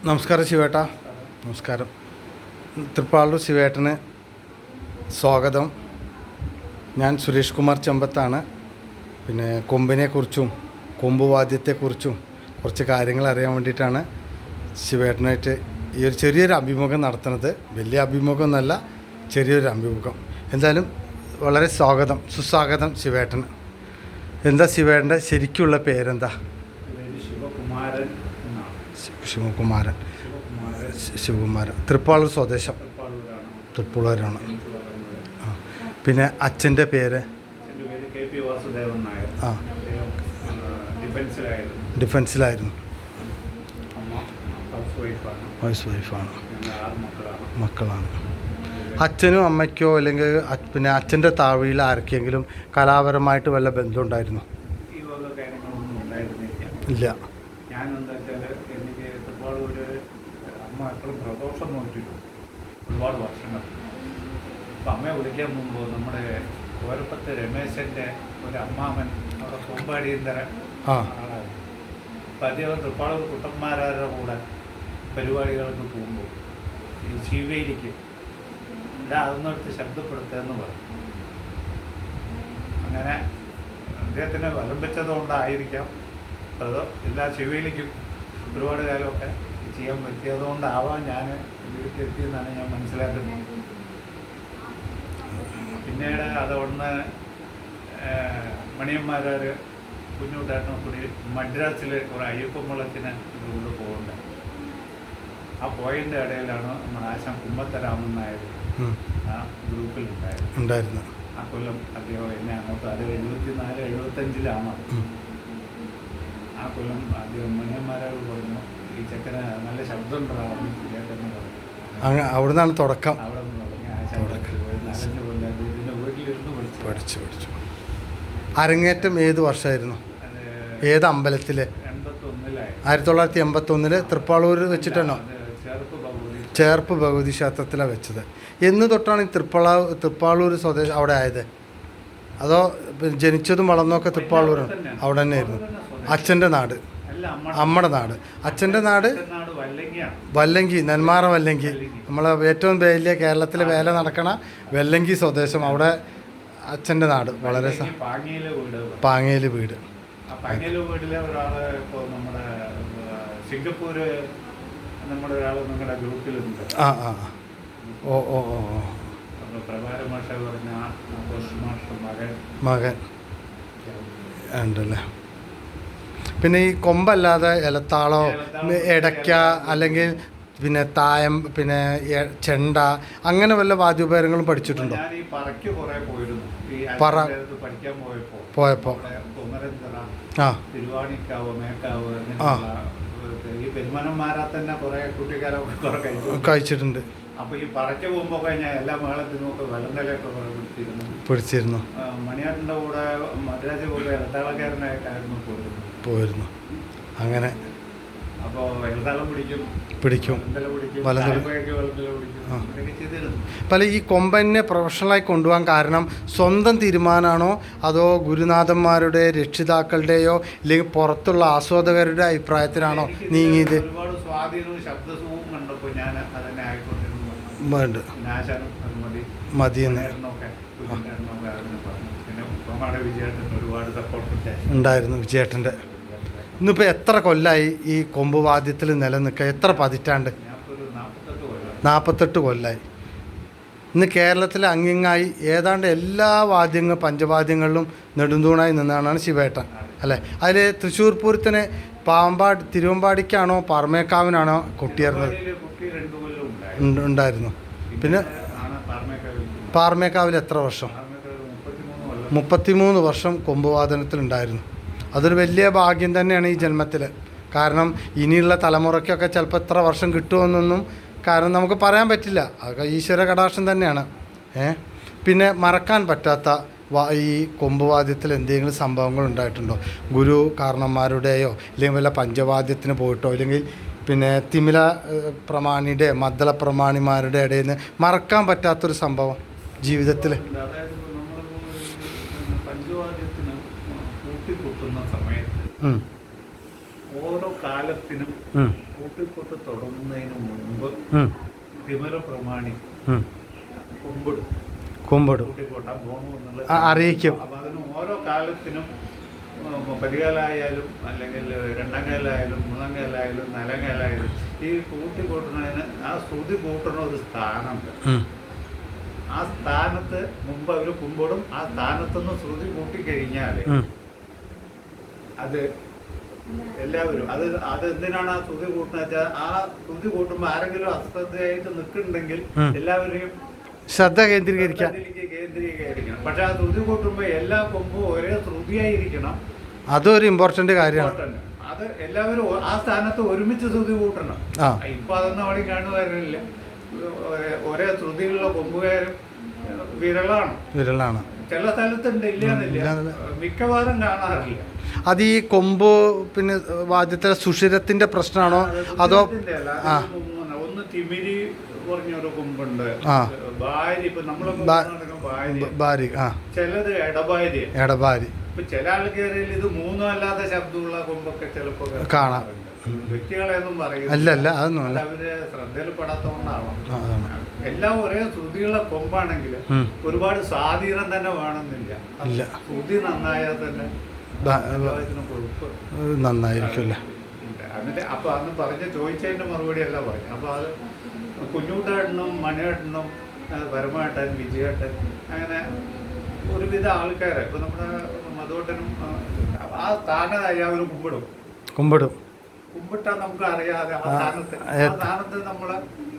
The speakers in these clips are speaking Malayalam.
നമസ്കാരം ശിവേട്ട. നമസ്കാരം. തൃപ്പാളൂർ ശിവേട്ടന് സ്വാഗതം. ഞാൻ സുരേഷ് കുമാർ ചെമ്പത്താണ്. പിന്നെ കൊമ്പിനെക്കുറിച്ചും കൊമ്പുവാദ്യത്തെക്കുറിച്ചും കുറച്ച് കാര്യങ്ങൾ അറിയാൻ വേണ്ടിയിട്ടാണ് ശിവേട്ടനായിട്ട് ഈ ഒരു ചെറിയൊരു അഭിമുഖം നടത്തുന്നത്. വലിയ അഭിമുഖമൊന്നുമല്ല, ചെറിയൊരു അഭിമുഖം. എന്തായാലും വളരെ സുസ്വാഗതം ശിവേട്ടന്. എന്താ ശിവേട്ടൻ്റെ ശരിക്കുള്ള പേരെന്താ? ശിവകുമാരൻ. തൃപ്പാളൂർ സ്വദേശം, തൃപ്പൂളൂരാണ്. പിന്നെ അച്ഛൻ്റെ പേര്? ആ, ഡിഫൻസിലായിരുന്നു. ഹൗസ് വൈഫാണ്. മക്കളാണ്. അച്ഛനും അമ്മയ്ക്കോ അല്ലെങ്കിൽ പിന്നെ അച്ഛൻ്റെ താഴെയിൽ ആർക്കെങ്കിലും കലാപരമായിട്ട് വല്ല ബന്ധം ഉണ്ടായിരുന്നു? ഇല്ല. ഞാനെന്താ വെച്ചാൽ എനിക്ക് തൃപ്പാളൂർ അമ്മ എപ്പോഴും പ്രദോഷം നോക്കിയിട്ടുണ്ട് ഒരുപാട് വർഷങ്ങൾ. അപ്പം അമ്മയെ വിളിക്കാൻ മുമ്പ് നമ്മുടെ കോരപ്പത്ത് രമേശൻ്റെ ഒരു അമ്മാമൻ അവിടെ കൊമ്പാടിയന്തര ആളായിരുന്നു. അപ്പം അദ്ദേഹം തൃപ്പാളൂർ കുട്ടന്മാരുടെ കൂടെ പരിപാടികൾക്ക് പോകുമ്പോൾ ഈ ശിവേലിക്ക് അതൊന്നെടുത്ത് ശബ്ദപ്പെടുത്തുകയെന്ന് പറഞ്ഞു. അങ്ങനെ അദ്ദേഹത്തിനെ വലം വെച്ചതുകൊണ്ടായിരിക്കാം അതോ എല്ലാ ശിവേലിക്കും ഒരുപാട് കാലമൊക്കെ ചെയ്യാൻ പറ്റിയതുകൊണ്ടാവാം ഞാൻ ഇതിലേക്ക് എത്തിയെന്നാണ് ഞാൻ മനസ്സിലാക്കുന്നത്. പിന്നീട് അതവിടുന്ന് മണിയന്മാരാർ കുഞ്ഞുട്ടായിട്ടും കൂടി മദ്രാസിൽ ഒരു അയ്യപ്പമ്പളത്തിന് കൊണ്ട് പോകുന്നുണ്ട്. ആ പോയിൻ്റെ ഇടയിലാണ് നമ്മുടെ ആശാൻ കുമ്മത്തരാമൻ നായർ ആ ഗ്രൂപ്പിലുണ്ടായിരുന്നു. ആ കൊല്ലം അദ്ദേഹം എന്നെ അങ്ങോട്ട് അത് 74-75 ആ കൊല്ലം ആദ്യം മണിയന്മാരോട് പറഞ്ഞു ഈ ചെക്കന് നല്ല ശബ്ദം ഉണ്ടാകുന്നു കേട്ടെന്ന് പറഞ്ഞു. അവിടെ നിന്നാണ് തുടക്കം. അവിടെ നിന്ന് തുടങ്ങി ആശാൻ 4-5 കൊല്ലം ഇതിൻ്റെ വീട്ടിലിരുന്ന് പഠിച്ചു. അരങ്ങേറ്റം ഏത് വർഷമായിരുന്നു? ഏത് അമ്പലത്തിൽ? 1981 തൃപ്പാളൂർ വെച്ചിട്ടാണോ? ചേർപ്പ് ഭഗവതി ക്ഷേത്രത്തിലാണ് വെച്ചത്. എന്ന് തൊട്ടാണ് ഈ തൃപ്പാളൂർ സ്വദേശം അവിടെ ആയത്? അതോ ജനിച്ചതും വളർന്നൊക്കെ തൃപ്പാളൂരാണ്? അവിടെ തന്നെയായിരുന്നു. അച്ഛൻ്റെ നാട്, അമ്മയുടെ നാട്. അച്ഛൻ്റെ നാട് വല്ലങ്കി, നെന്മാറ വല്ലങ്കി. നമ്മളെ ഏറ്റവും വലിയ കേരളത്തിലെ വേല നടക്കണ വല്ലങ്കി സ്വദേശം. അവിടെ അച്ഛൻ്റെ നാട്. വളരെ പാങ്ങയിൽ വീട്. വീട്ടിലെ ഒരാള് ഇപ്പോൾ നമ്മുടെ സിംഗപ്പൂര് നമ്മുടെ ഒരാൾ നിങ്ങളുടെ ഗ്രൂപ്പിലുണ്ട്. പ്രഭാര മാഷ പറഞ്ഞ മകൻ ഉണ്ടല്ലേ. പിന്നെ ഈ കൊമ്പല്ലാതെ ഇലത്താളോ ഇടയ്ക്ക അല്ലെങ്കിൽ പിന്നെ തായം പിന്നെ ചെണ്ട അങ്ങനെ വല്ല വാദ്യോപകരണങ്ങളും പഠിച്ചിട്ടുണ്ടോ? പോയപ്പോ കഴിച്ചിട്ടുണ്ട്. അപ്പൊ ഈ പറയ്ക്ക് പോകുമ്പോ കഴിഞ്ഞാൽ എല്ലാ മേളത്തിനും വലന്തലൊക്കെ പിടിച്ചിരുന്നു. മണിയാട്ടിന്റെ കൂടെ മദ്രാജ് കൂടെ ഇടത്താളക്കാരനായിട്ടായിരുന്നു പോയിരുന്നു. അങ്ങനെ അപ്പോൾ ഇടത്താളം പിടിക്കും പല. ഈ കൊമ്പനെ പ്രൊഫഷണലായി കൊണ്ടുപോകാൻ കാരണം സ്വന്തം തീരുമാനമാണോ അതോ ഗുരുനാഥന്മാരുടെ രക്ഷിതാക്കളുടെയോ അല്ലെങ്കിൽ പുറത്തുള്ള ആസ്വാദകരുടെ അഭിപ്രായത്തിനാണോ നീങ്ങിയത്? ഒരുപാട് സ്വാധീനവും ശബ്ദസുഖവും കണ്ടപ്പോൾ ഞാൻ അതന്നെ ആയിക്കൊണ്ടിരുന്നു. മതിയെന്ന് ഉണ്ടായിരുന്നു വിജയേട്ടൻ്റെ. ഇന്നിപ്പോൾ എത്ര കൊല്ലമായി ഈ കൊമ്പ് വാദ്യത്തിൽ നിലനിൽക്കുക? എത്ര പതിറ്റാണ്ട്? 48 കൊല്ലമായി. ഇന്ന് കേരളത്തിലെ അങ്ങിങ്ങായി ഏതാണ്ട് എല്ലാ പഞ്ചവാദ്യങ്ങളിലും നെടുന്തൂണായി നിന്നാണ് ശിവേട്ടൻ അല്ലേ? അതിൽ തൃശ്ശൂർ പൂരത്തിന് തിരുവമ്പാടിക്കാണോ പാറമേക്കാവിനാണോ കൊട്ടിയേറുന്നത്? ഉണ്ടായിരുന്നു. പിന്നെ പാറമേക്കാവിൽ എത്ര വർഷം? 33 വർഷം കൊമ്പുവാദനത്തിലുണ്ടായിരുന്നു. അതൊരു വലിയ ഭാഗ്യം തന്നെയാണ് ഈ ജന്മത്തിൽ. കാരണം ഇനിയുള്ള തലമുറയ്ക്കൊക്കെ ചിലപ്പോൾ എത്ര വർഷം കിട്ടുമെന്നൊന്നും കാരണം നമുക്ക് പറയാൻ പറ്റില്ല. അതൊക്കെ ഈശ്വര കടാക്ഷം തന്നെയാണ്. പിന്നെ മറക്കാൻ പറ്റാത്ത ഈ കൊമ്പുവാദ്യത്തിൽ എന്തെങ്കിലും സംഭവങ്ങൾ ഉണ്ടായിട്ടുണ്ടോ? ഗുരു കാരണന്മാരുടെയോ ഇല്ലെങ്കിൽ വല്ല പഞ്ചവാദ്യത്തിന് പോയിട്ടോ ഇല്ലെങ്കിൽ പിന്നെ തിമില പ്രമാണിയുടെ മദ്ദള പ്രമാണിമാരുടെ ഇടയിൽ നിന്ന് മറക്കാൻ പറ്റാത്തൊരു സംഭവം ജീവിതത്തിൽ? സമയത്ത് ഓരോ കാലത്തിനും കൂട്ടിക്കൊട്ട് തുടങ്ങുന്നതിന് മുമ്പ് തിമല പ്രമാണി കുമ്പിടും കൂട്ടിക്കൊട്ടാൻ പോകണു എന്നുള്ള അറിയിക്കും. അപ്പം അതിന് ഓരോ കാലത്തിനും പരികാലായാലും അല്ലെങ്കിൽ രണ്ടാം കാലായാലും മൂന്നാം കാലായാലും നാലാം കാലായാലും ഈ കൂട്ടിക്കൂട്ടുന്നതിന് ആ ശ്രുതി കൂട്ടുന്ന ഒരു സ്ഥാനമുണ്ട്. ആ സ്ഥാനത്ത് മുമ്പ് അവർ കുമ്പിടും. ആ സ്ഥാനത്തുനിന്ന് ശ്രുതി കൂട്ടിക്കഴിഞ്ഞാൽ അത് എല്ലാവരും അത് എന്തിനാണ് ആ ശ്രുതി കൂട്ടുന്നത് വെച്ചാൽ ആ ശ്രുതി കൂട്ടുമ്പോൾ ആരെങ്കിലും അശ്രദ്ധയായിട്ട് നിൽക്കുന്നുണ്ടെങ്കിൽ എല്ലാവരെയും ശ്രദ്ധ കേന്ദ്രീകരിക്കണം. പക്ഷെ ആ ശ്രുതി കൂട്ടുമ്പോൾ എല്ലാ കൊമ്പും ഒരേ ശ്രുതിയായിരിക്കണം. അതൊരു ഇമ്പോർട്ടന്റ് കാര്യമാണ്. അത് എല്ലാവരും ആ സ്ഥാനത്ത് ഒരുമിച്ച് ശ്രുതി കൂട്ടണം. ഇപ്പൊ അതൊന്നും അവിടെ കാണുവാനില്ല. ഒരേ ശ്രുതിയുള്ള കൊമ്പുകാരും വിരളാണ്. ചില സ്ഥലത്തുണ്ട്, ഇല്ലാന്നില്ല, മിക്കവാറും കാണാറില്ല. അത് ഈ കൊമ്പ് പിന്നെ വാദ്യത്തിലെ സുഷിരത്തിന്റെ പ്രശ്നമാണോ അതോ ഒന്ന് തിമിരി പറഞ്ഞൊരു കൊമ്പുണ്ട്, ഭാര്യ. ഇപ്പൊ നമ്മളൊക്കെ ചിലത് എടഭാര്യ. ഇപ്പൊ ചില ആൾക്കാരിൽ ഇത് മൂന്നും അല്ലാത്ത ശബ്ദമുള്ള കൊമ്പൊക്കെ ചിലപ്പോ കാണാം. വ്യക്തികളെയൊന്നും പറയും അല്ല അതൊന്നും അവര് ശ്രദ്ധയിൽപ്പെടാത്തോണ്ടാവാം. എല്ലാം ഒരേ ശ്രുതിയുള്ള കൊമ്പാണെങ്കിൽ ഒരുപാട് സ്വാധീനം തന്നെ വേണമെന്നില്ല. ശ്രുതി നന്നായാൽ തന്നെ നന്നായിരിക്കും. എന്നിട്ട് അപ്പൊ അന്ന് ചോദിച്ചതിന്റെ മറുപടി അല്ല പറഞ്ഞു. അപ്പൊ അത് കുഞ്ഞൂട്ടേട്ടനും മണിയേട്ടനും പരമേട്ടൻ വിജയേട്ടൻ അങ്ങനെ ഒരുവിധ ആൾക്കാരെ ഇപ്പൊ നമ്മുടെ മധുവേട്ടനും ആ സ്ഥാനത്തായി അവർ കുമ്പിട്ടാൽ നമുക്ക് അറിയാതെ ആ സ്ഥാനത്ത് നമ്മളെ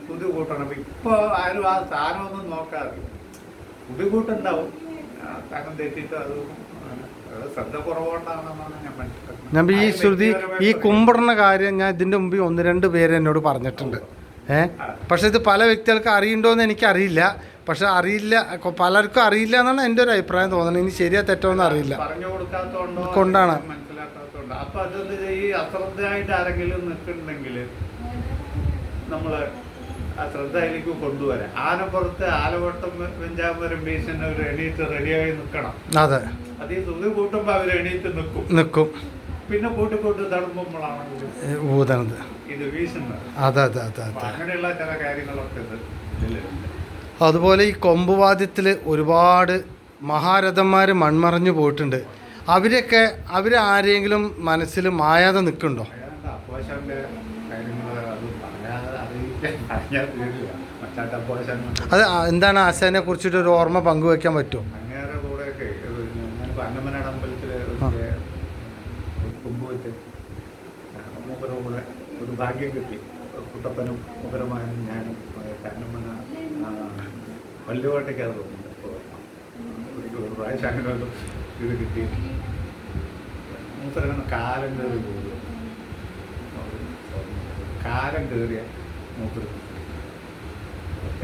പുതി കൂട്ടണം. ഇപ്പൊ ആരും ആ സ്ഥാനമൊന്നും നോക്കാതെ പുതി കൂട്ടുണ്ടാവും. സ്ഥാനം തെറ്റിട്ട് അത് ശ്രദ്ധ കുറവുകൊണ്ടാണെന്നാണ് ഞാൻ മനസ്സിലാക്കുന്നത്. ഈ ശ്രുതി ഈ കുമ്പിടുന്ന കാര്യം ഞാൻ ഇതിന്റെ മുമ്പ് 1-2 പേര് എന്നോട് പറഞ്ഞിട്ടുണ്ട്. പക്ഷെ ഇത് പല വ്യക്തികൾക്ക് അറിയണ്ടോന്ന് എനിക്കറിയില്ല. പക്ഷെ പലർക്കും അറിയില്ല എന്നാണ് എൻ്റെ ഒരു അഭിപ്രായം തോന്നുന്നത്. ഇനി ശരിയാ തെറ്റോന്ന് അറിയില്ല കൊണ്ടാണ്. അപ്പൊ അതെന്ത് ഈ അശ്രദ്ധയായിട്ട് ആരെങ്കിലും നിൽക്കുന്നുണ്ടെങ്കിൽ നമ്മള് ആ ശ്രദ്ധ അതിലേക്ക് കൊണ്ടുവരാം. ആനപ്പുറത്ത് ആലവട്ടം വെഞ്ചാമരം വീശുന്ന ഒരു എണീറ്റ് റെഡിയായി നിൽക്കണം. അതെ, അത് ഈ തുള്ളി കൂട്ടുമ്പോ അവർ എണീറ്റ് നിൽക്കും. പിന്നെ കൂട്ടിക്കൂട്ട് തടുമ്പോഴാണ് ഊതണത്, ഇത് വീശുന്നത്. അതെ. അങ്ങനെയുള്ള ചില കാര്യങ്ങളൊക്കെ ഇതിലുണ്ട്. അതുപോലെ ഈ കൊമ്പുവാദ്യത്തിൽ ഒരുപാട് മഹാരഥന്മാർ മൺമറഞ്ഞു പോയിട്ടുണ്ട്. അവരാരെങ്കിലും മനസ്സിൽ മായാതെ നിൽക്കുന്നുണ്ടോ? അത് എന്താണ് ആശാനെ കുറിച്ചിട്ട് ഒരു ഓർമ്മ പങ്കുവെക്കാൻ പറ്റുമോ? അങ്ങേറെ കൂടെയൊക്കെ അന്നമനാട് അമ്പലത്തിലെ കുമ്പുവെച്ച് മൂപ്പര കൂടെ ഒരു ഭാഗ്യം കിട്ടി. കുട്ടപ്പനും മൂപ്പരമാനും ഞാനും അന്നമന വല്ലുവാട്ടയ്ക്കത് തോന്നുന്നുണ്ട്. ഒരു പ്രാവശ്യം അങ്ങനെ ഒരു ഇത് കിട്ടി. മൂപ്പരങ്ങനെ കാലം കയറി പോകും. കാലം കയറിയ മൂപ്പര്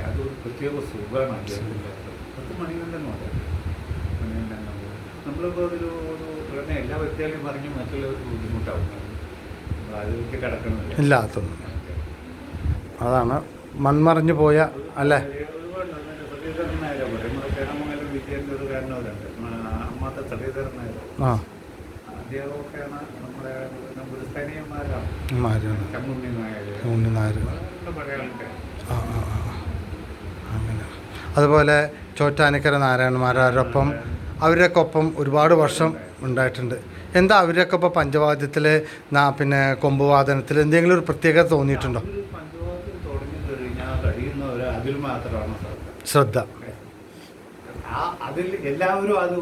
അതൊരു പ്രത്യേക സുഖമാണ്. അദ്ദേഹത്തിൻ്റെ 10 മണികണ്ഠനും അതെ. നമ്മളിപ്പോൾ ഒരു എല്ലാ വ്യക്തികളെയും പറഞ്ഞ് മറ്റുള്ളവർക്ക് ബുദ്ധിമുട്ടാവും. അതിലേക്ക് കിടക്കണമെന്നില്ല. ഇല്ലാത്തൊന്നും അതാണ് മൺമറഞ്ഞു പോയ അല്ലേ. സതീധരനായാലും പറയും നമ്മുടെ കേരളമംഗലം വിജയൻ്റെ ഒരു കാരണവരുണ്ട്, അമ്മാത്ത സതീധരനായാലും. അദ്ദേഹമൊക്കെയാണ് നമ്മുടെ ഗുരുസ്ഥാനീയന്മാരാണ്. ചമ്മുണ്ണി നായർ പഴയ ആൾക്കാർ. അങ്ങനെ അതുപോലെ ചോറ്റാനിക്കര നാരായണന്മാരോടൊപ്പം അവരൊക്കെ ഒപ്പം ഒരുപാട് വർഷം ഉണ്ടായിട്ടുണ്ട്. എന്താ അവരൊക്കെ ഇപ്പോൾ പഞ്ചവാദ്യത്തിൽ പിന്നെ കൊമ്പുവാദനത്തിൽ എന്തെങ്കിലും ഒരു പ്രത്യേകത തോന്നിയിട്ടുണ്ടോ? പഞ്ചവാദ്യം തുടങ്ങി കഴിഞ്ഞാൽ കഴിയുന്നവർ അതിൽ മാത്രമാണ് ശ്രദ്ധ. അതിൽ എല്ലാവരും അത്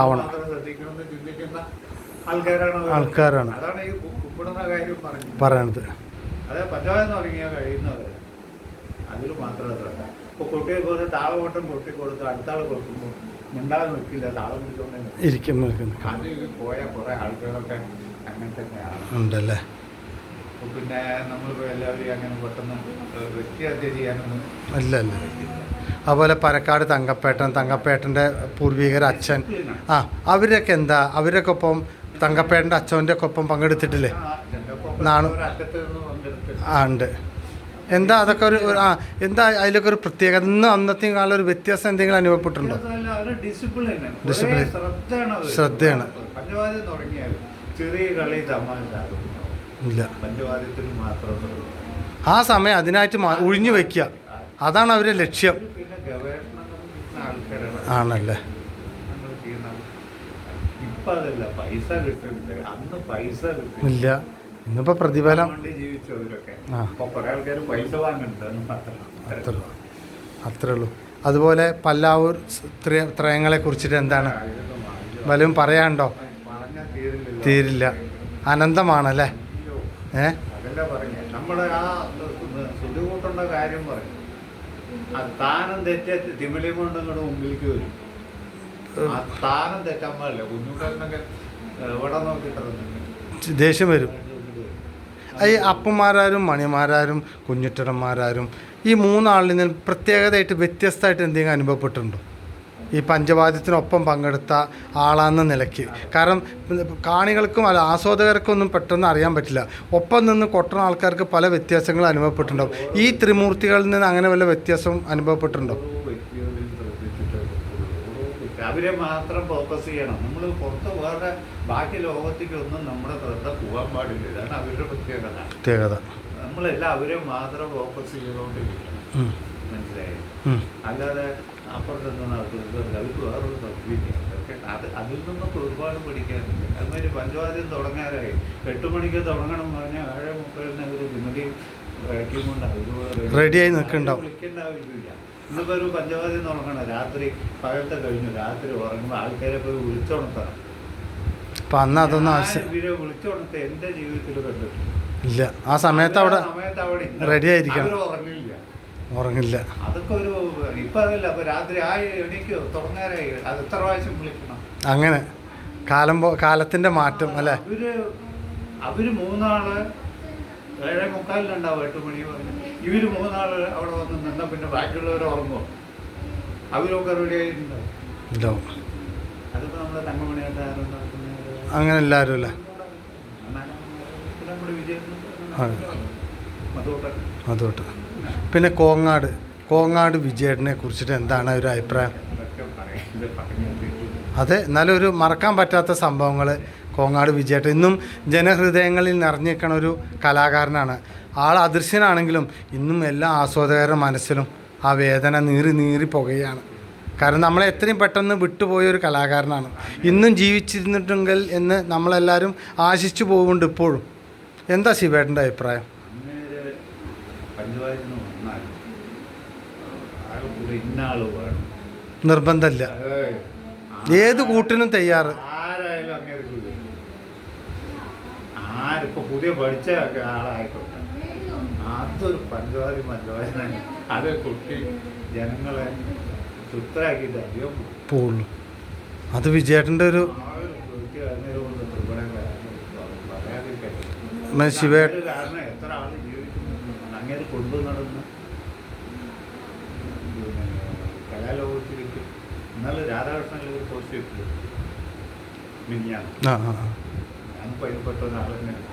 ആവണം ശ്രദ്ധിക്കണമെന്ന് ചിന്തിക്കുന്ന ആൾക്കാരാണ്. അതാണ് ഈ കുമ്പിടുന്ന കാര്യം പറയണത്. അതെ, പഞ്ചവാദ്യം തുടങ്ങിയാൽ കഴിയുന്നവർ അതിൽ മാത്രമേ ശ്രദ്ധ. ഇപ്പോൾ കുട്ടിയെ പോലെ താളമോട്ടം കൊട്ടിക്കൊടുത്ത് അടുത്താൾ കൊടുക്കുമ്പോൾ മിണ്ടാതെ നിൽക്കില്ല, താളം പിടിച്ചുകൊണ്ട് അത് പോയ കുറേ ആൾക്കാരൊക്കെ അങ്ങനെ തന്നെയാണ് ഉണ്ടല്ലേ. പിന്നെ നമ്മളിപ്പോൾ എല്ലാവരും അങ്ങനെ പെട്ടെന്ന് വ്യക്തിഹത്യ ചെയ്യാനൊന്നും അല്ല. അതുപോലെ പരക്കാട് തങ്കപ്പേട്ടൻ്റെ പൂർവികർ അച്ഛൻ അവരൊക്കെ എന്താ അവരൊക്കെ ഒപ്പം തങ്കപ്പേട്ടൻ്റെ അച്ഛൻ്റെ ഒക്കെ ഒപ്പം പങ്കെടുത്തിട്ടില്ലേ? ഉണ്ട്. എന്താ അതൊക്കെ ഒരു എന്താ അതിലൊക്കെ ഒരു പ്രത്യേകത അന്നത്തെ കാലം ഒരു വ്യത്യാസം എന്തെങ്കിലും അനുഭവപ്പെട്ടിട്ടുണ്ടോ? ഡിസിപ്ലിൻ ശ്രദ്ധയാണ്. ശ്രദ്ധയാണ്. പഞ്ചവാദ്യം തുടങ്ങിയാൽ ചെറിയ കളി തമാശ ഇല്ല. പഞ്ചവാദ്യത്തിന് മാത്രം ആ സമയം അതിനായിട്ട് ഒഴിഞ്ഞു വെക്കുക, അതാണ് അവരുടെ ലക്ഷ്യം. പിന്നെ ഗവേഷണങ്ങൾ ആൾക്കാരാണ് ആണല്ലേ. ഇപ്പൊ അതല്ല, പൈസ കിട്ടുന്നുണ്ട്, അന്ന് പൈസ കിട്ടും ഇല്ല, ഇന്നിപ്പോ പ്രതിഫലം. ജീവിച്ചവരൊക്കെ ആ, കുറെ ആൾക്കാർ പൈസ വാങ്ങുന്നുണ്ട് മാത്രം. അത്രേ ഉള്ളൂ. അതുപോലെ പല്ലാവൂർ ത്രയങ്ങളെ കുറിച്ചിട്ട് എന്താണ് വല്ലതും പറയാനുണ്ടോ? തീരില്ല, അനന്തമാണല്ലേ. അതല്ല പറഞ്ഞ നമ്മുടെ ആ സുതികൂട്ടുള്ള കാര്യം പറഞ്ഞു, ആ സ്ഥാനം തെറ്റ തിമിളി കൊണ്ട് ഇങ്ങോട്ട് മുമ്പിലേക്ക് വരും. ആ സ്ഥാനം തെറ്റാൻ പാടില്ല. കുഞ്ഞുകാരനൊക്കെ എവിടെ നോക്കിയിട്ടുണ്ട് ദേഷ്യം വരും. ഈ അപ്പന്മാരാരും മണിമാരാരും കുഞ്ഞുറ്റടന്മാരാരും ഈ മൂന്നാളിൽ നിന്ന് പ്രത്യേകതയായിട്ട് വ്യത്യസ്തമായിട്ട് എന്തെങ്കിലും അനുഭവപ്പെട്ടിട്ടുണ്ടോ ഈ പഞ്ചവാദ്യത്തിനൊപ്പം പങ്കെടുത്ത ആളാന്ന നിലയ്ക്ക്? കാരണം കാണികൾക്കും അല്ല ആസ്വാദകർക്കും ഒന്നും പെട്ടെന്ന് അറിയാൻ പറ്റില്ല. ഒപ്പം നിന്ന് കൊട്ടുന്ന ആൾക്കാർക്ക് പല വ്യത്യാസങ്ങളും അനുഭവപ്പെട്ടിട്ടുണ്ടാവും. ഈ ത്രിമൂർത്തികളിൽ നിന്ന് അങ്ങനെ വല്ല വ്യത്യാസവും അനുഭവപ്പെട്ടിട്ടുണ്ടോ? അവരെ മാത്രം ഫോക്കസ് ചെയ്യണം. നമ്മൾ പുറത്ത് വേറെ ബാക്കി ലോകത്തേക്കൊന്നും നമ്മുടെ ശ്രദ്ധ പോകാൻ പാടില്ല. ഇതാണ് അവരുടെ പ്രത്യേകത. നമ്മളെല്ലാം അവരെ മാത്രം ഫോക്കസ് ചെയ്തുകൊണ്ടിരിക്കണം. മനസ്സിലായി? അല്ലാതെ അപ്പുറത്തൊന്നും അവർക്ക് വേറൊരു തത്വമില്ല. അതിൽ നിന്നൊക്കെ ഒരുപാട് പഠിക്കാനുണ്ട്. അതുമാതിരി പഞ്ചവാദ്യം തുടങ്ങാനായി 8 മണിക്ക് തുടങ്ങണം പറഞ്ഞാൽ 7:30 ഒരു വിമതിയും ഇറക്കിയും കൊണ്ട് അവർ റെഡിയായി നിൽക്കുന്നുണ്ടാവും. വിളിക്കേണ്ട ആവശ്യമില്ല. ഇന്നിപ്പോൾ ഒരു പഞ്ചവാദ്യം തുടങ്ങണം, രാത്രി പകലത്തെ കഴിഞ്ഞു, രാത്രി ഉറങ്ങുമ്പോൾ ആൾക്കാരെ പോയി വിളിച്ചുണർത്തണം. അപ്പം അന്ന് അതൊന്നും ആവശ്യം ഇവരെ വിളിച്ചുണർത്തി എൻ്റെ ജീവിതത്തിൽ കണ്ടിട്ടില്ല. ഇല്ല. ആ സമയത്ത് അവിടെ റെഡി ആയിരിക്കണം. ഉറങ്ങില്ല. അതൊക്കെ ഒരു ഇപ്പം അതല്ല. അപ്പോൾ രാത്രി എണീക്കോ തുടങ്ങാനായി, അത് എത്ര പ്രാവശ്യം വിളിക്കണം. അങ്ങനെ കാലത്തിൻ്റെ മാറ്റം അല്ലേ. അവര് 3 ആള് 7:45 8 മണി പറഞ്ഞു. ഇവര് 3 ആള് അവിടെ വന്ന് നിന്നാൽ പിന്നെ ബാക്കിയുള്ളവർ ഉറങ്ങുമോ? അവരൊക്കെ റെഡി ആയിട്ടുണ്ടാവും. അതിപ്പോൾ നമ്മുടെ തങ്കമണിയായിട്ട് അങ്ങനെ എല്ലാവരും അല്ലേ. നമ്മുടെ വിജയം അതോട്ട് പിന്നെ കോങ്ങാട് വിജയേട്ടനെ കുറിച്ചിട്ട് എന്താണ് ഒരു അഭിപ്രായം? അതെ, എന്നാലും ഒരു മറക്കാൻ പറ്റാത്ത സംഭവങ്ങൾ. കോങ്ങാട് വിജയേട്ടൻ ഇന്നും ജനഹൃദയങ്ങളിൽ നിറഞ്ഞിരിക്കണ ഒരു കലാകാരനാണ്. ആൾ അദൃശ്യനാണെങ്കിലും ഇന്നും എല്ലാ ആസ്വാദകരുടെ മനസ്സിലും ആ വേദന നീറി പോകുകയാണ്. കാരണം നമ്മളെ എത്രയും പെട്ടെന്ന് വിട്ടുപോയ ഒരു കലാകാരനാണ്. ഇന്നും ജീവിച്ചിരുന്നിട്ടെങ്കിൽ എന്ന് നമ്മളെല്ലാവരും ആശിച്ചു പോകുന്നുണ്ട് ഇപ്പോഴും. എന്താ ശിവേട്ടൻ്റെ അഭിപ്രായം? നിർബന്ധമില്ല, ഏത് കൂട്ടിനും തയ്യാറ്. ആരിപ്പോൾ പുതിയ പഠിച്ച ആളായിക്കോട്ടെ, അതൊരു പഞ്ചവാദി അത് കുട്ടി ജനങ്ങളെ തൃപ്തരാക്കിയിട്ട് അധികം പോവുള്ളൂ. അത് വിജയേട്ടൻ്റെ ഒരു ശിവേട്ടൻ കാരണം എത്ര ആള് ജീവിക്കുന്നു അങ്ങനെ കൊണ്ടു നടന്ന് കലാലോകത്തിലേക്ക്. എന്നാലും രാധാകൃഷ്ണനിൽ ഒരു പോസ്റ്റ് ഇട്ടു മിനിഞ്ഞാണ്. ഞാനിപ്പോൾ അതിൽപ്പെട്ട ഒരാൾ തന്നെയാണ്.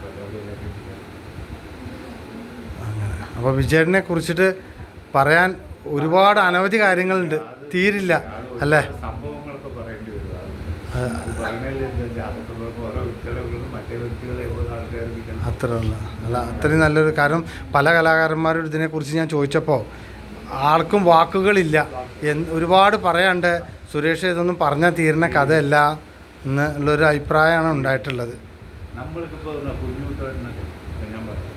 അങ്ങനെ അപ്പോൾ വിജയേട്ടനെ കുറിച്ചിട്ട് പറയാൻ ഒരുപാട് അനവധി കാര്യങ്ങളുണ്ട്, തീരില്ല അല്ലേ. സംഭവങ്ങളൊക്കെ പറയേണ്ടി വരും. ഓരോ വ്യക്തികളും മറ്റേ വ്യക്തികളെ ഓരോ ആൾക്കാർ അത്ര അല്ല, അത്രയും നല്ലൊരു കാരണം. പല കലാകാരന്മാരും ഇതിനെക്കുറിച്ച് ഞാൻ ചോദിച്ചപ്പോൾ ആർക്കും വാക്കുകളില്ല. ഒരുപാട് പറയാണ്ട്. സുരേഷ് ഇതൊന്നും പറഞ്ഞാൽ തീരുന്ന കഥയല്ല എന്നുള്ളൊരു അഭിപ്രായമാണ് ഉണ്ടായിട്ടുള്ളത്. നമ്മൾക്കിപ്പോൾ കുഞ്ഞുകൂട്ടുകാരനൊക്കെ ഞാൻ പറഞ്ഞു,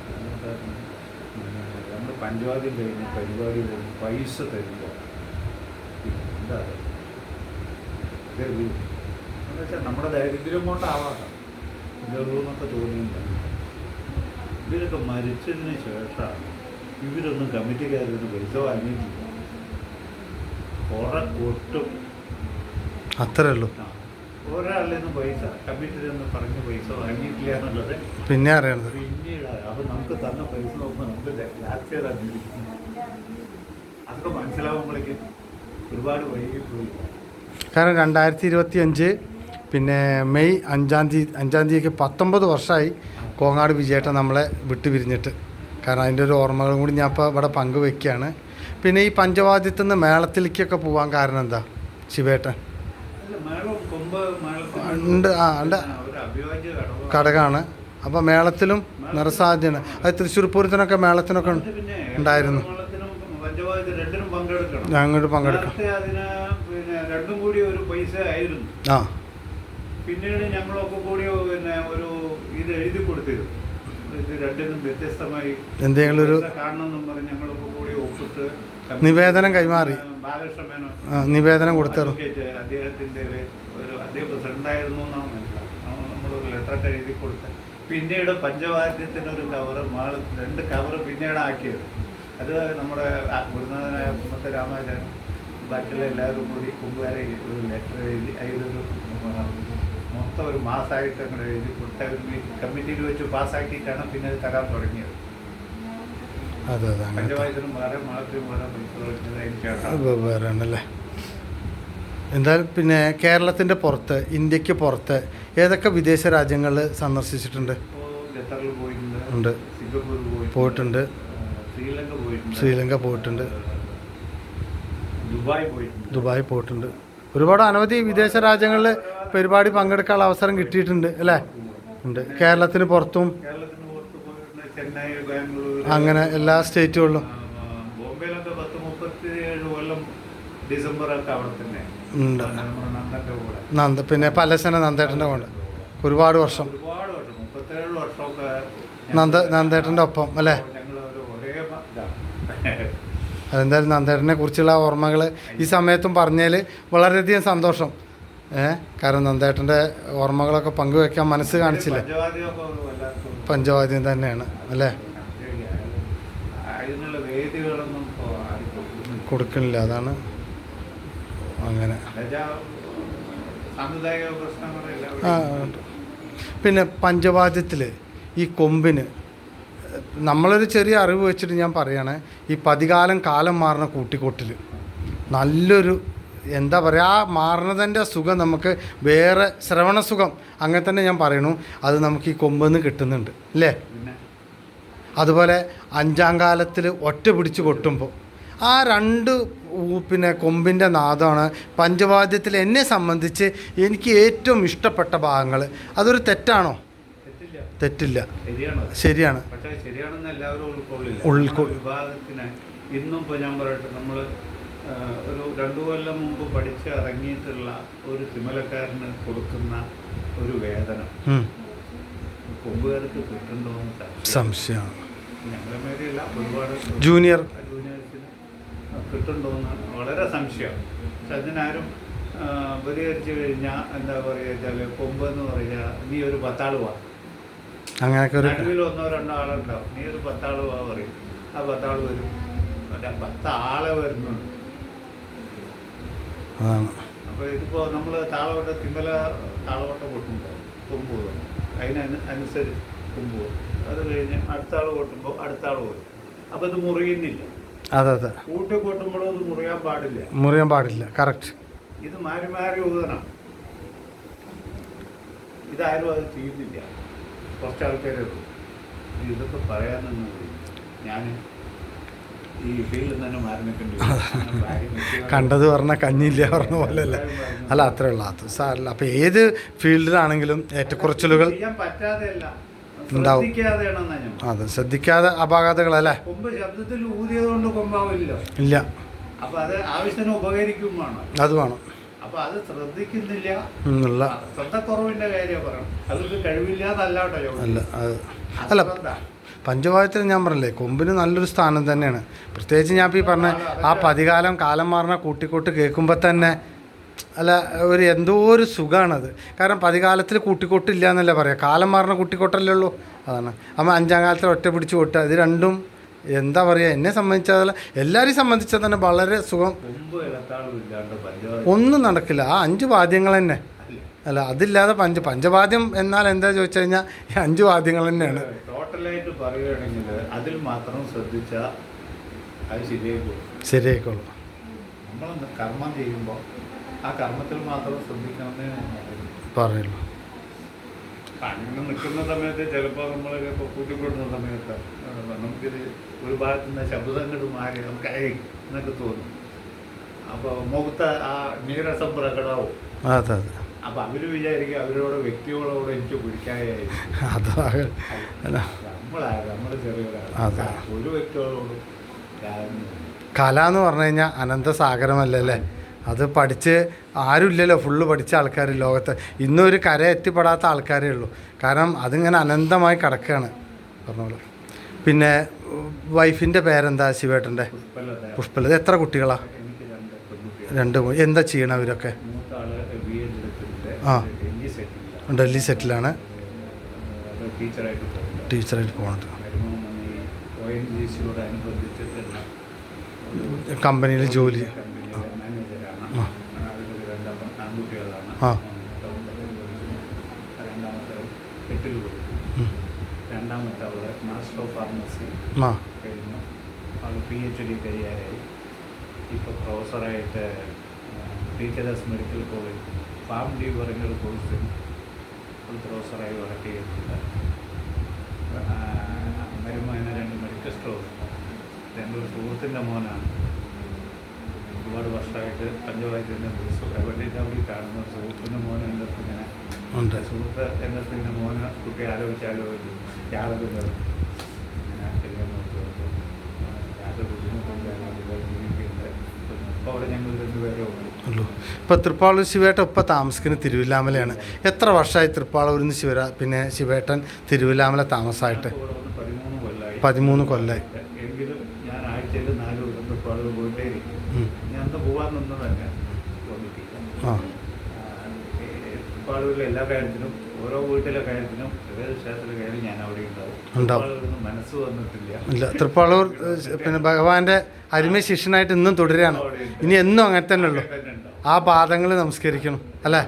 നമ്മൾ പഞ്ചവാദ്യം കഴിഞ്ഞ് പരിപാടി കഴിഞ്ഞ് പൈസ തരുമ്പോൾ എന്താ എന്ന് വെച്ചാൽ നമ്മുടെ ദാരിദ്ര്യം കൊണ്ടാവാം ഇതൊക്കെ തോന്നിയില്ല. ഇവരൊക്കെ മരിച്ചതിന് ശേഷമാണ് ഇവരൊന്നും കമ്മിറ്റിക്കാരൊന്നും പൈസ വാങ്ങിയിട്ടില്ല. ഒട്ടും അത്രേ ഉള്ളൂ. ഒരാളിൽ നിന്നും പൈസ കമ്മിറ്റിയിലൊന്നും പറഞ്ഞ് പൈസ വാങ്ങിയിട്ടില്ല എന്നുള്ളത് പിന്നെ അറിയണത് പിന്നീടാണ്. അപ്പോൾ നമുക്ക് തന്ന പൈസ നോക്കുമ്പോൾ നമുക്ക് ലാസ്റ്റ് ഇയർ അതൊക്കെ മനസ്സിലാവുമ്പോഴേക്കും ഒരുപാട് വൈകിപ്പോയി. കാരണം 2025 പിന്നെ മെയ് 5-ാം തീയതിക്ക് 19 വർഷമായി കോങ്ങാട് വിജയേട്ടൻ നമ്മളെ വിട്ടുപിരിഞ്ഞിട്ട്. കാരണം അതിൻ്റെ ഒരു ഓർമ്മകളും കൂടി ഞാൻ ഇപ്പോൾ ഇവിടെ പങ്കുവെക്കുകയാണ്. പിന്നെ ഈ പഞ്ചവാദ്യത്തിൽ നിന്ന് മേളത്തിലേക്കൊക്കെ പോകാൻ കാരണം എന്താ ശിവേട്ടൻ? ഉണ്ട്, ഘടകമാണ്. അപ്പോൾ മേളത്തിലും നിറസാധ്യത. അത് തൃശ്ശൂർ പൂരത്തിനൊക്കെ മേളത്തിനൊക്കെ പിന്നെ ഉണ്ടായിരുന്നു. മേളത്തിനും പഞ്ചവാദ്യ രണ്ടിനും പങ്കെടുക്കണം. ഞങ്ങോട്ട് പങ്കെടുക്കാം. നേരത്തെ അതിന് പിന്നെ രണ്ടും കൂടി ഒരു പൈസ ആയിരുന്നു. ആ പിന്നീട് ഞങ്ങളൊക്കെ കൂടി പിന്നെ ഒരു ഇത് എഴുതി കൊടുത്തിരുന്നു. ഇത് രണ്ടിനും വ്യത്യസ്തമായി എന്തെങ്കിലും ഒരു കാണണമെന്നും പറഞ്ഞ് ഞങ്ങളൊക്കെ കൂടി ഒപ്പിട്ട് നിവേദനം കൈമാറി. ബാലകൃഷ്ണ മേനോൻ നിവേദനം കൊടുത്തു. അദ്ദേഹത്തിന്റെ അദ്ദേഹം പ്രസിഡന്റായിരുന്നു എന്നാണ് മനസ്സിലാക്കുന്നത്. നമ്മളൊരു ലെറ്ററൊക്കെ എഴുതി കൊടുത്ത് പിന്നീട് പഞ്ചവാദ്യത്തിന് ഒരു കവറ് രണ്ട് കവറ് പിന്നീട് ആക്കിയത്. അത് നമ്മുടെ ഗുരുനാഥനായ കുമ്മത്തെ രാമാചാര്യൻ ബാക്കിയുള്ള എല്ലാവരും കൂടി കുമ്പുകാരെ ഒരു ലെറ്റർ എഴുതി അതിലൊരു മൊത്തം ഒരു മാസമായിട്ട് അങ്ങനെ എഴുതി കൊടുത്ത ഒരു കമ്മിറ്റിയിൽ വെച്ച് പാസ്സാക്കിയിട്ടാണ് പിന്നെ അത് തരാൻ തുടങ്ങിയത്. അതെ അതെ പഞ്ചവാദ്യത്തിനും വേറെ മാളത്തിനും വേറെ വേറെ ആണല്ലേ. എന്തായാലും പിന്നെ കേരളത്തിൻ്റെ പുറത്ത്, ഇന്ത്യക്ക് പുറത്ത് ഏതൊക്കെ വിദേശ രാജ്യങ്ങളിൽ സന്ദർശിച്ചിട്ടുണ്ട്? ഖത്തറിൽ പോയിട്ടുണ്ട്, ഉണ്ട്, സിംഗപ്പൂർ പോയിട്ടുണ്ട്, ശ്രീലങ്ക പോയിട്ടുണ്ട്, ദുബായ് പോയിട്ടുണ്ട്. ഒരുപാട് അനവധി വിദേശ രാജ്യങ്ങളിൽ പരിപാടി പങ്കെടുക്കാനുള്ള അവസരം കിട്ടിയിട്ടുണ്ട് അല്ലേ? ഉണ്ട്. കേരളത്തിന് പുറത്തും ചെന്നൈ, ബാംഗ്ലൂർ, അങ്ങനെ എല്ലാ സ്റ്റേറ്റുകളിലും. ബോംബെയിലൊക്കെ 37 കൊല്ലം ഡിസംബറൊക്കെ അവിടെ തന്നെ ഉണ്ട്. നന്ദന്റെ കൂടെ പിന്നെ പലസന നന്ദേട്ടൻ്റെ കൊണ്ട് ഒരുപാട് വർഷം, 37 വർഷമൊക്കെ നന്ദേട്ടൻ്റെ ഒപ്പം അല്ലേ? അതെന്തായാലും നന്ദേട്ടനെ കുറിച്ചുള്ള ഓർമ്മകൾ ഈ സമയത്തും പറഞ്ഞതിൽ വളരെയധികം സന്തോഷം. കാരണം നന്ദേട്ടൻ്റെ ഓർമ്മകളൊക്കെ പങ്കുവെക്കാൻ മനസ്സ് കാണിച്ചില്ലേ? പഞ്ചവാദ്യം തന്നെയാണ് അല്ലേ? കൊടുക്കണില്ല, അതാണ് അങ്ങനെ. പിന്നെ പഞ്ചവാദ്യത്തിൽ ഈ കൊമ്പിന് നമ്മളൊരു ചെറിയ അറിവ് വെച്ചിട്ട് ഞാൻ പറയുകയാണ്, ഈ കാലം മാറുന്ന കൂട്ടിക്കൊട്ടിൽ നല്ലൊരു എന്താ പറയുക, ആ മാറുന്നതിൻ്റെ സുഖം നമുക്ക് വേറെ ശ്രവണസുഖം അങ്ങനെ തന്നെ ഞാൻ പറയണു, അത് നമുക്ക് ഈ കൊമ്പെന്ന് കിട്ടുന്നുണ്ട് അല്ലേ? അതുപോലെ 5ാം കാലത്തിൽ ഒറ്റ പിടിച്ച് കൊട്ടുമ്പോൾ ആ രണ്ട് പിന്നെ കൊമ്പിൻ്റെ നാദമാണ് പഞ്ചവാദ്യത്തിൽ എന്നെ സംബന്ധിച്ച് എനിക്ക് ഏറ്റവും ഇഷ്ടപ്പെട്ട ഭാഗങ്ങൾ. അതൊരു തെറ്റാണോ? തെറ്റില്ല, ശരിയാണ്. പക്ഷേ ശരിയാണെന്ന് എല്ലാവരും വിഭാഗത്തിന് ഇന്നും ഇപ്പോൾ ഞാൻ പറയട്ടെ, നമ്മൾ ഒരു 2 കൊല്ലം മുമ്പ് പഠിച്ച് ഇറങ്ങിയിട്ടുള്ള ഒരു തിമലക്കാരന് കൊടുക്കുന്ന ഒരു വേതനം കൊമ്പുകാർക്ക് കിട്ടുന്നുണ്ടോ സംശയമാണ്. ഞങ്ങളുടെ മേഖലയില്ല, ഒരുപാട് ജൂനിയേഴ്സിന് കിട്ടുന്നുണ്ടോയെന്നാണ് വളരെ സംശയം. പക്ഷെ അതിനാരും പരിഹരിച്ചു കഴിഞ്ഞാൽ എന്താ പറയുക വെച്ചാൽ, കൊമ്പെന്ന് പറയുക, നീ ഒരു 10 ആൾ വാ, അങ്ങനെയൊക്കെ ഒരു 1 2 ആളുണ്ടാവും, നീ ഒരു 10 ആൾ വാ പറയും. ആ 10 ആൾ വരും, മറ്റേ 10 ആളെ വരുന്നുണ്ട്. അപ്പോൾ ഇതിപ്പോൾ നമ്മൾ താളവട്ട തിമ്മല താളവട്ട കൊട്ടുമ്പോൾ കൊമ്പ് വരും, അതിനനുസരിച്ച് കൊമ്പ് വരും. അത് കഴിഞ്ഞ് അടുത്ത ആൾ കൊട്ടുമ്പോൾ അടുത്ത ആൾ വരും. അപ്പോൾ ഇത് മുറിയുന്നില്ല. അതെ അതെ, കൂട്ടി കൊട്ടുമ്പോഴും ഇത് മുറിയാൻ പാടില്ല. കറക്റ്റ്. ഇത് മാറി മാറി ഊതണം. ഇതാരും അത് ചെയ്യുന്നില്ല, കുറച്ച് ആൾക്കാരേ ഉള്ളൂ. ഇതൊക്കെ പറയാനൊന്നും ഞാൻ ഈ ഫീൽഡിൽ തന്നെ മാറി നിൽക്കേണ്ടി കണ്ടത് പറഞ്ഞാൽ കഞ്ഞില്ല പറഞ്ഞ പോലെ അല്ലേ? അല്ല, അത്രേ ഉള്ളൂ. അത് സാരല്ല. അപ്പോൾ ഏത് ഫീൽഡിലാണെങ്കിലും ഏറ്റക്കുറച്ചിലുകൾ ഉണ്ടാവും. അതെ, ശ്രദ്ധിക്കാതെ അപാകതകളല്ലേ? കൊമ്പ് ശബ്ദത്തിൽ ഊതിയത് കൊണ്ട് കൊമ്പാവില്ല. ഇല്ല. അപ്പോൾ അത് ആവശ്യത്തിന് ഉപകരിക്കും വേണം. അത് വേണം. അപ്പോൾ അത് ശ്രദ്ധിക്കുന്നില്ല എന്നുള്ള ശ്രദ്ധക്കുറവിൻ്റെ കാര്യം പറയണം. അതൊക്കെ കഴിവില്ലാതല്ല കേട്ടോ. അല്ല, പഞ്ചവാദ്യത്തിൽ ഞാൻ പറഞ്ഞില്ലേ, കൊമ്പിന് നല്ലൊരു സ്ഥാനം തന്നെയാണ്. പ്രത്യേകിച്ച് ഞാൻ ഇപ്പോൾ ഈ പറഞ്ഞ ആ കാലം മാറുന്ന കൂട്ടിക്കൊട്ട് കേൾക്കുമ്പോൾ തന്നെ അല്ല, ഒരു എന്തോ ഒരു സുഖമാണത്. കാരണം പതികാലത്തിൽ കൂട്ടിക്കൊട്ടില്ല എന്നല്ല പറയാം, കാലം മാറുന്ന കൂട്ടിക്കൊട്ടല്ലേ ഉള്ളൂ. അതാണ്. അപ്പം 5ാം കാലത്തിൽ ഒറ്റ പിടിച്ച് കൊട്ടുക, ഇത് രണ്ടും എന്താ പറയുക, എന്നെ സംബന്ധിച്ചതല്ല എല്ലാവരെയും സംബന്ധിച്ചാൽ തന്നെ വളരെ സുഖം. ഒന്നും നടക്കില്ല. ആ 5 വാദ്യങ്ങൾ തന്നെ അല്ല, അതില്ലാതെ പഞ്ചവാദ്യം എന്നാൽ എന്താ ചോദിച്ചു കഴിഞ്ഞാൽ ഈ 5 വാദ്യങ്ങൾ തന്നെയാണ്. ടോട്ടലായിട്ട് പറയുകയാണെങ്കിൽ അതിൽ മാത്രം ശ്രദ്ധിച്ചാൽ അത് ശരിയായിക്കോളൂ. നമ്മൾ കർമ്മം ചെയ്യുമ്പോൾ ആ കർമ്മത്തിൽ മാത്രം ശ്രദ്ധിക്കണമെന്നേ പറയുള്ളൂ. അങ്ങനെ നിൽക്കുന്ന സമയത്ത് ചിലപ്പോൾ നമ്മൾ കൂട്ടിക്കൊടുന്ന സമയത്ത് നമുക്കിത് ഒരു ഭാഗത്തു നിന്ന് ശബ്ദം അങ്ങോട്ട് മാറി നമുക്ക് എന്നൊക്കെ തോന്നും. അപ്പോൾ മുഖത്ത് ആ നീരസം പ്രകടമാവും. അതെ അതെ. അപ്പൊ അവര് വിചാരിക്കും അവരോട് വ്യക്തികളോട് എനിക്ക് പിടിക്കായായിരിക്കും. അതാ നമ്മള് ചെറിയൊരാളാണ്. അതെ. ഒരു വ്യക്തികളോടും കല എന്ന് പറഞ്ഞു കഴിഞ്ഞാൽ അനന്തസാഗരമല്ലേ. അത് പഠിച്ച് ആരുമില്ലല്ലോ, ഫുള്ള് പഠിച്ച ആൾക്കാർ ലോകത്ത്. ഇന്നൊരു കര എത്തിപ്പെടാത്ത ആൾക്കാരേ ഉള്ളൂ. കാരണം അതിങ്ങനെ അനന്തമായി കിടക്കുകയാണ് പറഞ്ഞോളൂ. പിന്നെ വൈഫിൻ്റെ പേരെന്താ? ശിവേട്ടൻ്റെ പുഷ്പലത. എത്ര കുട്ടികളാ? രണ്ട്. എന്താ ചെയ്യണം അവരൊക്കെ? ആ, ഡൽഹി സെറ്റിലാണ്, ടീച്ചറായിട്ട് പോകുന്നത്. കമ്പനിയിൽ ജോലി. ആ, രണ്ടാമത്തെ അവള് മാസ്റ്റർ ഓഫ് ഫാർമസി കഴിഞ്ഞു. അവൾ PhD കഴിയാറായി. ഇപ്പോൾ പ്രൊഫസറായിട്ട് teachers medical college pharm D പറഞ്ഞ കോഴ്സിൽ പ്രൊഫസറായി വർക്ക് ചെയ്യുന്നുണ്ട്. വരുമാനം 2 മെഡിക്കൽ സ്റ്റോർ. എൻ്റെ ഒരു സുഹൃത്തിൻ്റെ മോനാണ്. ഒരുപാട് വർഷമായിട്ട് പഞ്ചവാദ്യത്തിൻ്റെ എവിടെയും അവിടെ കാണുന്ന സുഹൃത്തിൻ്റെ മോൻ എൻ്റെ ഇങ്ങനെ ഉണ്ട്. സുഹൃത്ത് എൻ്റെ പിന്നെ മോന് കുട്ടി ആലോചിച്ചാലോ യാതൊരു ചെയ്യാൻ നോക്കുന്നുണ്ട്. യാതൊരു ബുദ്ധിമുട്ടില്ലാതെ ജീവിക്കുന്നത്. ഇപ്പോൾ അവിടെ ഞങ്ങൾ 2 പേരേ ഉള്ളൂ. ഇപ്പോൾ തൃപ്പാളൂർ ശിവേട്ടൻ ഇപ്പോൾ താമസിക്കുന്നത് തിരുവില്ലാമലയാണ്. എത്ര വർഷമായി തൃപ്പാളൂരിൽ നിന്ന് പിന്നെ ശിവേട്ടൻ തിരുവില്ലാമല താമസമായിട്ട്? 13 കൊല്ലമായി. എങ്കിലും ഞാൻ ആഴ്ചയിൽ 4 ദിവസം തൃപ്പാളൂർ പോയിട്ടേ ഇരിക്കും. ഞാൻ അന്ന് പോകാൻ നിന്ന് തന്നെ തോന്നിട്ടില്ല. തൃപ്പാളൂരിലെ എല്ലാ കാര്യത്തിനും ഓരോ വീട്ടിലെ കാര്യത്തിനും ഏത് ക്ഷേത്രത്തിലെ കാര്യം ഞാൻ അവിടെ ഉണ്ടാവും. മനസ്സ് വന്നിട്ടില്ല. ഇല്ല, തൃപ്പാളൂർ പിന്നെ ഭഗവാന്റെ അരുമ ശിഷ്യനായിട്ട് ഇന്നും തുടരുകയാണ്. ഇനി എന്നും അങ്ങനെ തന്നെ ഉള്ളൂ. ആ പാദങ്ങൾ നമസ്കരിക്കണം അല്ലേ?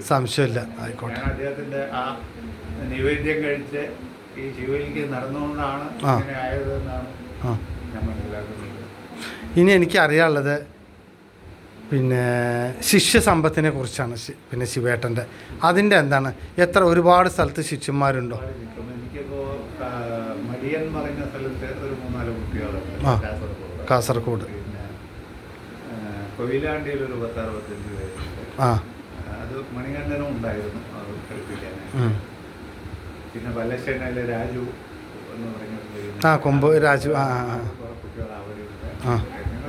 സംശയമില്ല. ആയിക്കോട്ടെ. ഞാൻ അദ്ദേഹത്തിൻ്റെ ആ നൈവേദ്യം കഴിച്ച് ഈ ശിവലിക്ക് നടന്നുകൊണ്ടാണ് ഇങ്ങനെ ആയതെന്നാണ് ഞാൻ മനസ്സിലാക്കുന്നത്. ഇനി എനിക്ക് അറിയാനുള്ളത് പിന്നെ ശിഷ്യസമ്പത്തിനെ കുറിച്ചാണ്. പിന്നെ ശിവേട്ടൻ്റെ അതിൻ്റെ എന്താണ്? ഒരുപാട് സ്ഥലത്ത് ശിഷ്യന്മാരുണ്ടോ? എനിക്കിപ്പോൾ മടിയൻ പറയുന്ന സ്ഥലത്ത് ഒരു 3-4 കുട്ടികളുണ്ട്. കാസർഗോഡ്. പിന്നെ കൊയിലാണ്ടിയിൽ ഒരു 10-65 പേരുണ്ട്. അത് മണികണ്ഠനും ഉണ്ടായിരുന്നു അത് കളിപ്പിക്കാനായിട്ട്. പിന്നെ പല്ലശ്ശേനയിലെ രാജു എന്ന് പറഞ്ഞ കൊമ്പ് രാജു. കുട്ടികൾ അവിടെയുണ്ട്.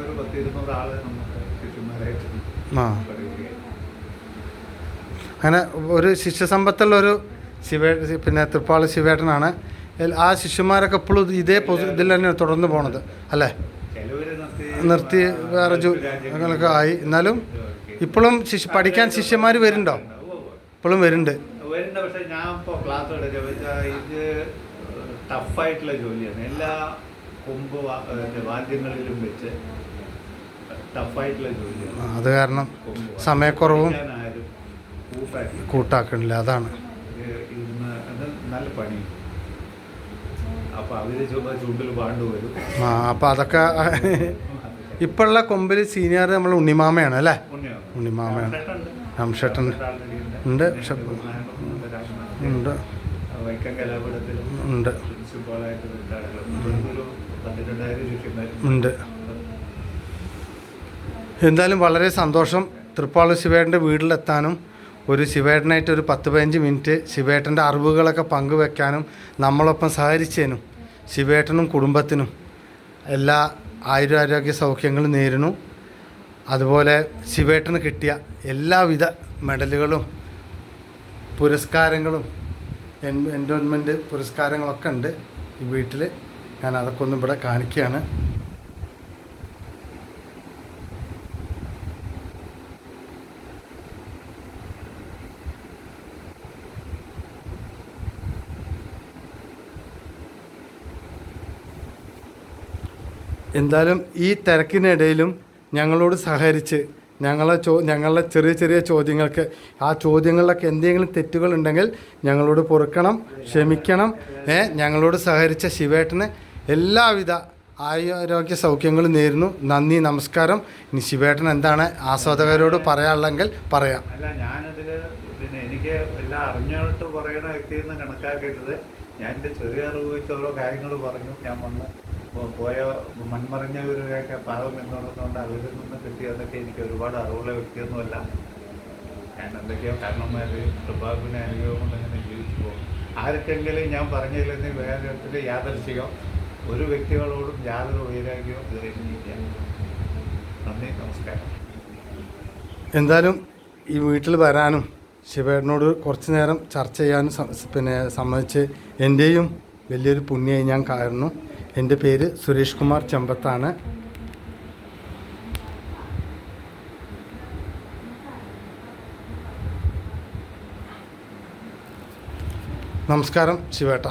ഒരു 10-200 ആള് നമുക്ക് ശിഷ്യന്മാരായിട്ട് പഠിക്കുകയാണ്. അങ്ങനെ ഒരു ശിഷ്യസമ്പത്തുള്ളൊരു പിന്നെ തൃപ്പാളൂർ ശിവേട്ടനാണ്. ആ ശിഷ്യന്മാരൊക്കെ എപ്പോഴും ഇതേ ഇതിൽ തന്നെ തുടർന്ന് പോണത് അല്ലേ? നിർത്തി വേറെ അങ്ങനെയൊക്കെ ആയി. എന്നാലും ഇപ്പോഴും പഠിക്കാൻ ശിഷ്യന്മാർ വരുന്നുണ്ടോ? ഇപ്പോഴും വരുന്നുണ്ട്. പക്ഷേ ഞാൻ ഇപ്പോൾ ക്ലാസ് എടുക്കുക ഇത് ടഫായിട്ടുള്ള ജോലിയാണ്. എല്ലാ കൊമ്പ് വാദ്യങ്ങളിലും വെച്ച് ടഫായിട്ടുള്ള ജോലിയാണ്. അത് കാരണം സമയക്കുറവും കൂട്ടാക്കണില്ല. അതാണ് നല്ല പണി. അപ്പോൾ അവര് ചുണ്ടിൽ പാണ്ട് വരും. അപ്പോൾ അതൊക്കെ ഇപ്പോഴുള്ള കൊമ്പിൽ സീനിയർ നമ്മൾ ഉണ്ണിമാമയാണ് അല്ലേ? ഉണ്ണിമാമയാണ്. രാംഷേട്ടൻ ഉണ്ട്. ഉണ്ട്. ഉണ്ട്. ഉണ്ട്. എന്തായാലും വളരെ സന്തോഷം തൃപ്പാളൂർ ശിവേട്ടൻ്റെ വീട്ടിലെത്താനും ഒരു ശിവേട്ടനായിട്ട് ഒരു 10-15 മിനിറ്റ് ശിവേട്ടൻ്റെ അറിവുകളൊക്കെ പങ്കുവെക്കാനും നമ്മളൊപ്പം സഹകരിച്ചതിനും ശിവേട്ടനും കുടുംബത്തിനും എല്ലാ ആയുരാരോഗ്യ സൗഖ്യങ്ങളും നേരുന്നു. അതുപോലെ ശിവേട്ടന് കിട്ടിയ എല്ലാവിധ മെഡലുകളും പുരസ്കാരങ്ങളും എൻഡോൺമെൻറ്റ് പുരസ്കാരങ്ങളൊക്കെ ഉണ്ട് ഈ വീട്ടിൽ. ഞാൻ അതൊക്കെ ഒന്നും ഇവിടെ കാണിക്കുകയാണ്. എന്തായാലും ഈ തിരക്കിനിടയിലും ഞങ്ങളോട് സഹകരിച്ച് ഞങ്ങളുടെ ചെറിയ ചെറിയ ചോദ്യങ്ങൾക്ക് ആ ചോദ്യങ്ങളിലൊക്കെ എന്തെങ്കിലും തെറ്റുകളുണ്ടെങ്കിൽ ഞങ്ങളോട് പൊറുക്കണം, ക്ഷമിക്കണം. ഞങ്ങളോട് സഹകരിച്ച ശിവേട്ടന് എല്ലാവിധ ആരോഗ്യ സൗഖ്യങ്ങളും നേരുന്നു. നന്ദി, നമസ്കാരം. ഇനി ശിവേട്ടൻ എന്താണ് ആസ്വാദകരോട് പറയാനുള്ളെങ്കിൽ പറയാം. അല്ല, ഞാനതിൽ പിന്നെ എനിക്ക് എല്ലാം അറിഞ്ഞിട്ട് പറയുന്ന വ്യക്തിയെന്ന് കണക്കാക്കിയിട്ടത് ഞാൻ എൻ്റെ ചെറിയ അറിവ് വെച്ച് ഓരോ കാര്യങ്ങൾ പറഞ്ഞു. ഞാൻ വന്ന് പോയ മൺമറിഞ്ഞവരൊക്കെ പാവം എന്നുള്ളതുകൊണ്ട് അവരിൽ നിന്ന് കിട്ടിയതൊക്കെ എനിക്ക് ഒരുപാട് അറിവുള്ള വ്യക്തിയൊന്നുമല്ല. ഞാൻ എന്തൊക്കെയോ കാരണന്മാർ പ്രഭാവിനെ അനുഭവം കൊണ്ട് അങ്ങനെ ജീവിച്ചു പോകും. ആർക്കെങ്കിലും ഞാൻ പറഞ്ഞതിലെന്ന് വേറെ യാദർശികം ഒരു വ്യക്തികളോടും യാതൊരു വൈരാഗ്യമോ ഇതുവരെയില്ല. നന്ദി, നമസ്കാരം. എന്തായാലും ഈ വീട്ടിൽ വരാനും ശിവേട്ടനോട് കുറച്ച് നേരം ചർച്ച ചെയ്യാനും സമ്മതിച്ച് എൻ്റെയും വലിയൊരു പുണ്യമായി ഞാൻ കാണുന്നു. എൻ്റെ പേര് സുരേഷ് കുമാർ ചെമ്പത്താണ്. നമസ്കാരം ശിവേട്ട.